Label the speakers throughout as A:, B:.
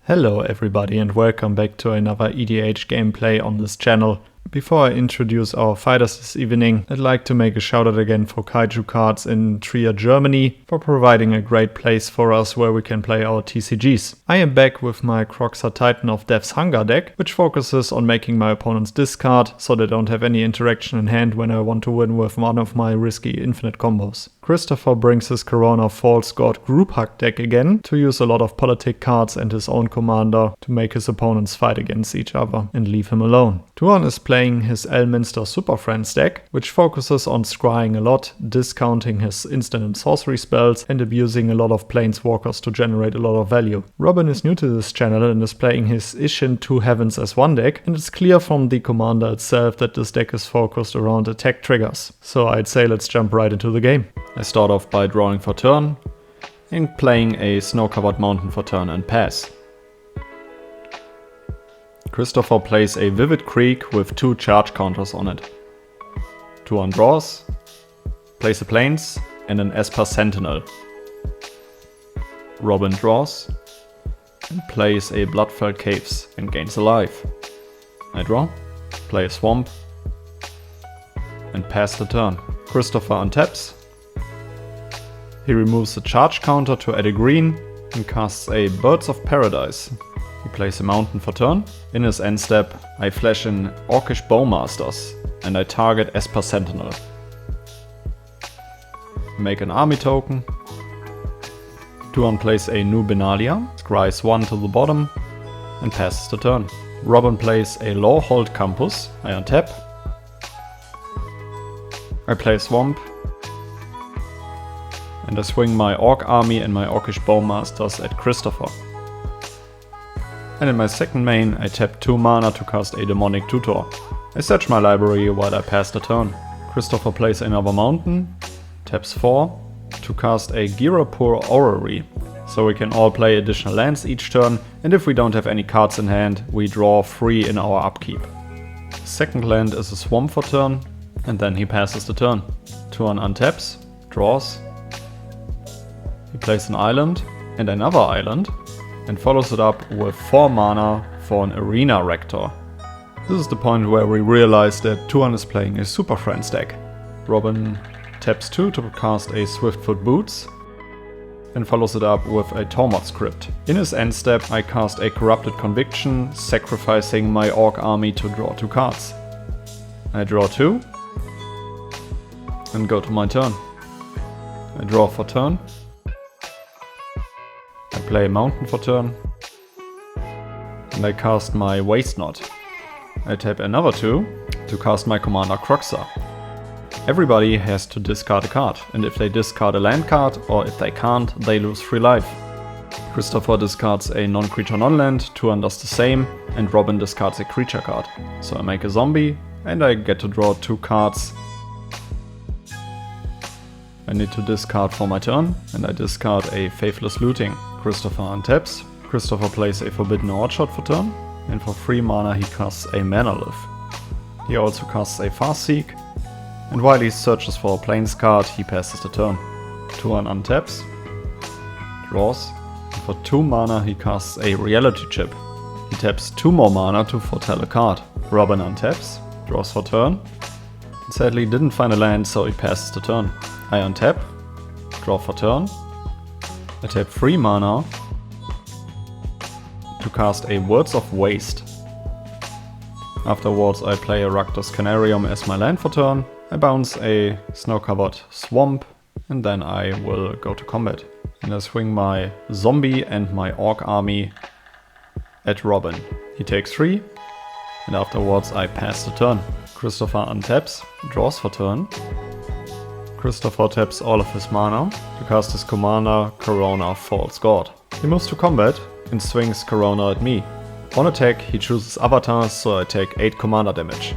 A: Hello everybody and welcome back to another EDH gameplay on this channel. Before I introduce our fighters this evening, I'd like to make a shout out again for Kaiju Cards in Trier, Germany for providing a great place for us where we can play our TCGs. I am back with my Kroxa Titan of Death's Hunger deck, which focuses on making my opponents discard so they don't have any interaction in hand when I want to win with one of my risky infinite combos. Christopher brings his Karona False God Group Hug deck again to use a lot of politic cards and his own commander to make his opponents fight against each other and leave him alone. Tuan is playing his Elminster Super Friends deck, which focuses on scrying a lot, discounting his instant and sorcery spells, and abusing a lot of planeswalkers to generate a lot of value. Robin is new to this channel and is playing his Isshin 2 Heavens as one deck, and it's clear from the commander itself that this deck is focused around attack triggers. So I'd say let's jump right into the game. I start off by drawing for turn and playing a snow-covered mountain for turn and pass. Christopher plays a Vivid Creek with 2 charge counters on it. Tuan draws, plays a Plains and an Esper Sentinel. Robin draws and plays a Bloodfell Caves and gains a life. I draw, play a Swamp and pass the turn. Christopher untaps. He removes the charge counter to add a green and casts a Birds of Paradise. He plays a mountain for turn. In his end step, I flash in Orcish Bowmasters and I target Esper Sentinel. Make an army token. Tuan plays a new Benalia, scries 1 to the bottom and passes the turn. Robin plays a Lawhold Campus. I untap. I play Swamp. And I swing my Orc army and my Orcish Bowmasters at Christopher. And in my second main, I tap 2 mana to cast a Demonic Tutor. I search my library while I pass the turn. Christopher plays another mountain, taps 4 to cast a Girapur Orrery. So we can all play additional lands each turn, and if we don't have any cards in hand, we draw 3 in our upkeep. Second land is a Swamp for turn, and then he passes the turn. Tuan untaps, draws. He plays an island and another island and follows it up with 4 mana for an Arena Rector. This is the point where we realize that Tuan is playing a Super Friends deck. Robin taps 2 to cast a Swiftfoot Boots and follows it up with a Tormod Script. In his end step I cast a Corrupted Conviction, sacrificing my Orc army to draw 2 cards. I draw 2 and go to my turn. I draw for turn. I play a mountain for turn. And I cast my Waste Knot. I tap another 2 to cast my commander Kroxa. Everybody has to discard a card, and if they discard a land card, or if they can't, they lose 3 life. Christopher discards a non-creature non-land, Tuan does the same, and Robin discards a creature card. So I make a zombie, and I get to draw 2 cards. I need to discard for my turn, and I discard a Faithless Looting. Christopher untaps. Christopher plays a Forbidden Orchard for turn, and for 3 mana he casts a Manalith. He also casts a Farseek, and while he searches for a Plains card, he passes the turn. Tuan untaps, draws, and for 2 mana he casts a Reality Chip. He taps 2 more mana to foretell a card. Robin untaps, draws for turn, and sadly didn't find a land, so he passes the turn. I untap, draw for turn, I tap 3 mana to cast a Words of Waste. Afterwards I play a Rakdos Canarium as my land for turn, I bounce a snow-covered Swamp, and then I will go to combat. And I swing my zombie and my Orc army at Robin. He takes 3, and afterwards I pass the turn. Christopher untaps, draws for turn. Christopher taps all of his mana to cast his commander Karona False God. He moves to combat and swings Karona at me. On attack he chooses avatars, so I take 8 commander damage.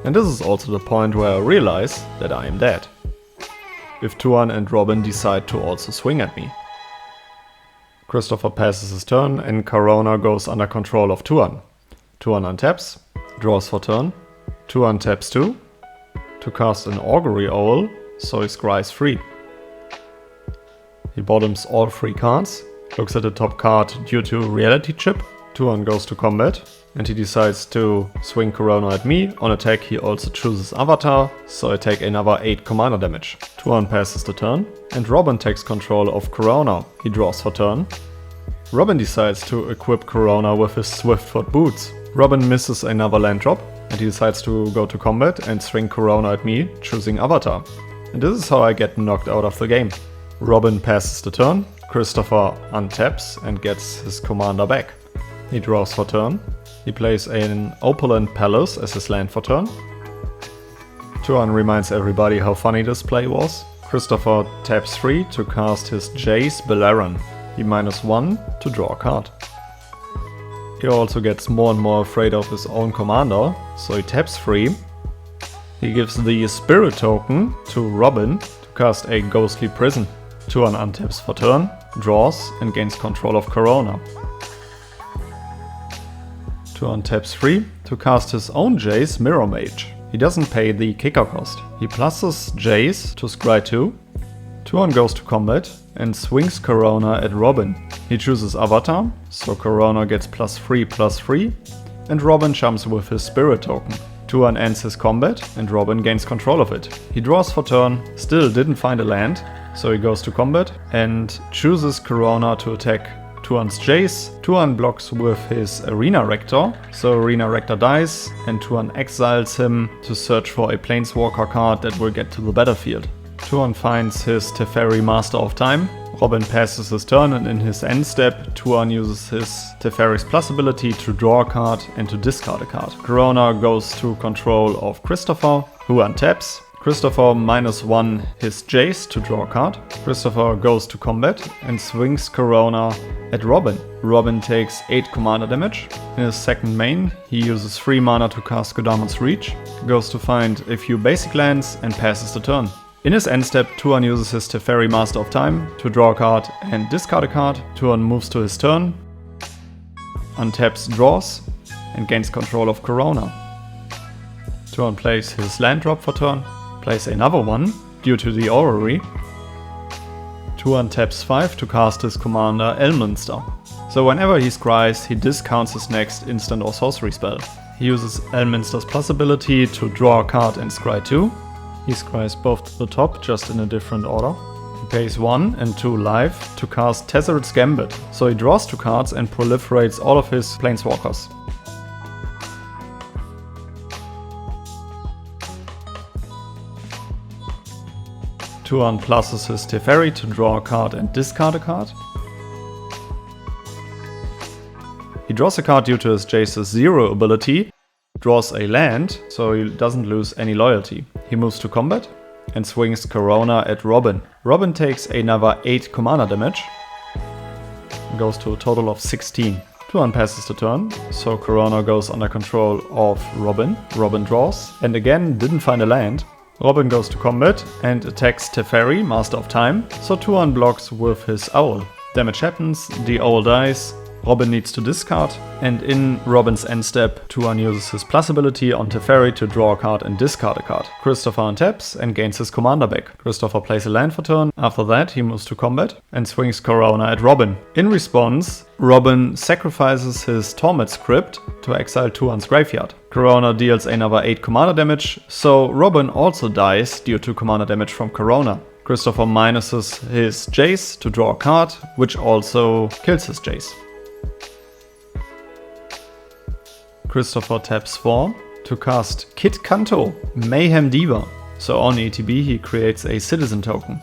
A: And this is also the point where I realize that I am dead. If Tuan and Robin decide to also swing at me. Christopher passes his turn and Karona goes under control of Tuan. Tuan untaps, draws for turn. Tuan taps 2 to cast an Augury Owl, so he scries 3. He bottoms all 3 cards looks at the top card due to Reality Chip. Turn goes to combat, and he decides to swing Karona at me. On attack he also chooses Avatar, so I take another 8 commander damage. Turn passes the turn, and Robin takes control of Karona. He draws for turn. Robin decides to equip Karona with his Swiftfoot boots. Robin misses another land drop, and he decides to go to combat and swing Karona at me, choosing Avatar. And this is how I get knocked out of the game. Robin passes the turn, Christopher untaps and gets his commander back. He draws for turn. He plays an Opulent Palace as his land for turn. Turn reminds everybody how funny this play was. Christopher taps 3 to cast his Jace Balaran. He -1 to draw a card. He also gets more and more afraid of his own commander, so he taps 3. He gives the Spirit token to Robin to cast a Ghostly Prison. Turn untaps for turn, draws and gains control of Karona. Turn taps 3 to cast his own Jace Mirror Mage. He doesn't pay the kicker cost. He pluses Jace to scry 2. Turn goes to combat and swings Karona at Robin. He chooses Avatar, so Karona gets +3/+3, and Robin jumps with his Spirit token. Turn ends his combat and Robin gains control of it. He draws for turn, still didn't find a land, so he goes to combat and chooses Karona to attack Tuan's Jace. Tuan blocks with his Arena Rector, so Arena Rector dies and Tuan exiles him to search for a Planeswalker card that will get to the battlefield. Tuan finds his Teferi Master of Time. Robin passes his turn, and in his end step, Tuan uses his Teferi's Plus ability to draw a card and to discard a card. Karona goes to control of Christopher, who untaps. Christopher -1 his Jace to draw a card. Christopher goes to combat and swings Karona at Robin. Robin takes 8 commander damage. In his second main, he uses 3 mana to cast Godamon's Reach, goes to find a few basic lands and passes the turn. In his end step, Tuan uses his Teferi Master of Time to draw a card and discard a card. Tuan moves to his turn, untaps, draws, and gains control of Karona. Tuan plays his land drop for turn, plays another one due to the Orrery. Tuan taps 5 to cast his commander Elminster. So whenever he scries, he discounts his next instant or sorcery spell. He uses Elminster's Plus ability to draw a card and scry 2. He scries both to the top, just in a different order. He pays 1 and 2 life to cast Tezzeret's Gambit, so he draws 2 cards and proliferates all of his Planeswalkers. Tuan pluses his Teferi to draw a card and discard a card. He draws a card due to his Jace's 0 ability, draws a land, so he doesn't lose any loyalty. He moves to combat and swings Karona at Robin. Robin takes another 8 commander damage, goes to a total of 16. Tuan passes the turn, so Karona goes under control of Robin. Robin draws, and again didn't find a land. Robin goes to combat and attacks Teferi, Master of Time, so Tuan blocks with his Owl. Damage happens, the Owl dies, Robin needs to discard, and in Robin's end step, Tuan uses his Plus ability on Teferi to draw a card and discard a card. Christopher untaps and gains his commander back. Christopher plays a land for turn. After that, he moves to combat and swings Karona at Robin. In response, Robin sacrifices his Torment Script to exile Tuan's graveyard. Karona deals another 8 commander damage, so Robin also dies due to commander damage from Karona. Christopher minuses his Jace to draw a card, which also kills his Jace. Christopher taps 4 to cast Kit Kanto, Mayhem Diva. So on ETB he creates a citizen token.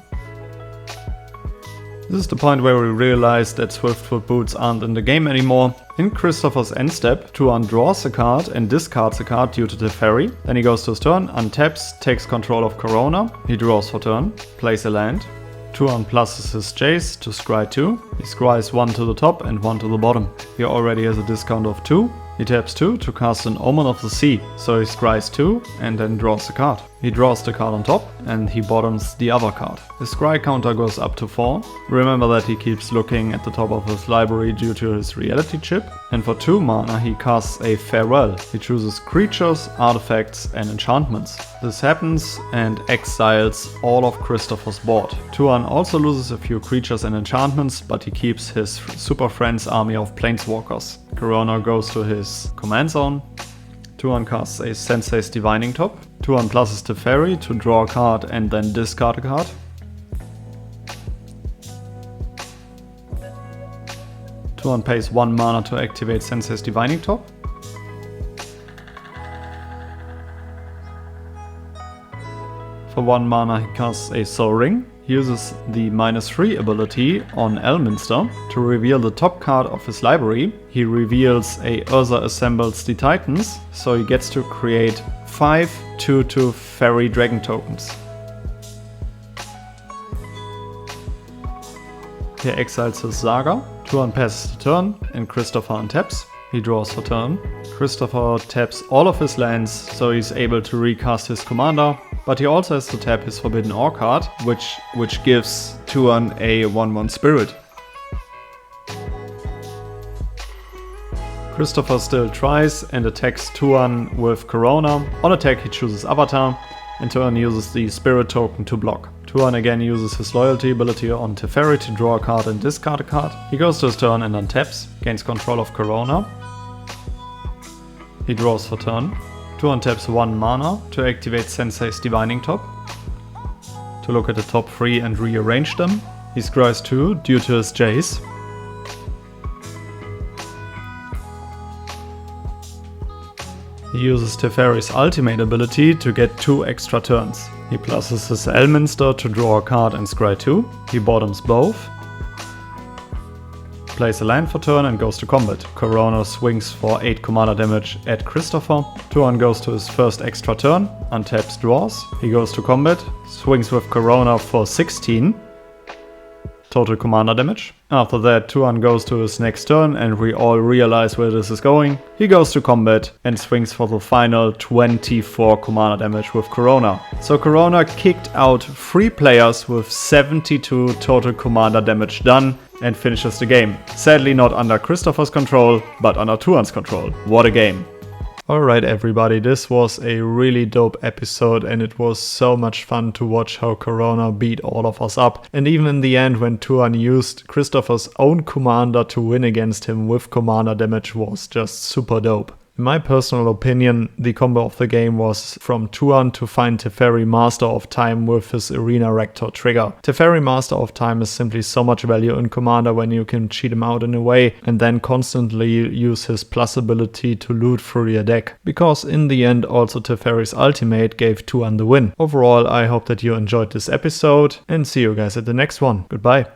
A: This is the point where we realize that Swiftfoot boots aren't in the game anymore. In Christopher's end step, Tuan draws a card and discards a card due to Teferi. Then he goes to his turn, untaps, takes control of Karona. He draws for turn, plays a land. Tuan pluses his Jace to scry 2. He scries 1 to the top and 1 to the bottom. He already has a discount of 2. He taps 2 to cast an Omen of the Sea, so he scries 2 and then draws a card. He draws the card on top and he bottoms the other card. His scry counter goes up to 4. Remember that he keeps looking at the top of his library due to his reality chip. And for 2 mana he casts a Farewell. He chooses creatures, artifacts and enchantments. This happens and exiles all of Christopher's board. Tuan also loses a few creatures and enchantments, but he keeps his Super Friends army of Planeswalkers. Karona goes to his command zone. Tuan casts a Sensei's Divining Top. Tuan pluses Teferi to draw a card and then discard a card. Tuan pays 1 mana to activate Sensei's Divining Top. For 1 mana he casts a Soul Ring. He uses the -3 ability on Elminster to reveal the top card of his library. He reveals a Urza Assembles the Titans, so he gets to create 5 2/2 Fairy Dragon tokens. He exiles his Saga. Tuan passes the turn and Christopher untaps. He draws for turn. Christopher taps all of his lands, so he's able to recast his commander, but he also has to tap his Forbidden Ore card, which gives Tuan a 1/1 spirit. Christopher still tries and attacks Tuan with Karona. On attack he chooses Avatar, and Tuan uses the spirit token to block. Tuan again uses his loyalty ability on Teferi to draw a card and discard a card. He goes to his turn and untaps, gains control of Karona. He draws for turn. Tuan taps 1 mana to activate Sensei's Divining Top, to look at the top 3 and rearrange them. He scries 2 due to his Jace. He uses Teferi's ultimate ability to get 2 extra turns. He pluses his Elminster to draw a card and scry 2. He bottoms both. Plays a land for turn and goes to combat. Karona swings for 8 commander damage at Christopher. Tuan goes to his first extra turn, untaps, draws. He goes to combat, swings with Karona for 16 total commander damage. After that, Tuan goes to his next turn and we all realize where this is going. He goes to combat and swings for the final 24 commander damage with Karona. So Karona kicked out 3 players with 72 total commander damage done and finishes the game. Sadly not under Christopher's control, but under Tuan's control. What a game. Alright everybody, this was a really dope episode and it was so much fun to watch how Karona beat all of us up. And even in the end when Tuan used Christopher's own commander to win against him with commander damage was just super dope. In my personal opinion, the combo of the game was from Tuan to find Teferi Master of Time with his Arena Rector trigger. Teferi Master of Time is simply so much value in Commander when you can cheat him out in a way and then constantly use his plus ability to loot through your deck. Because in the end also Teferi's ultimate gave Tuan the win. Overall, I hope that you enjoyed this episode and see you guys at the next one. Goodbye.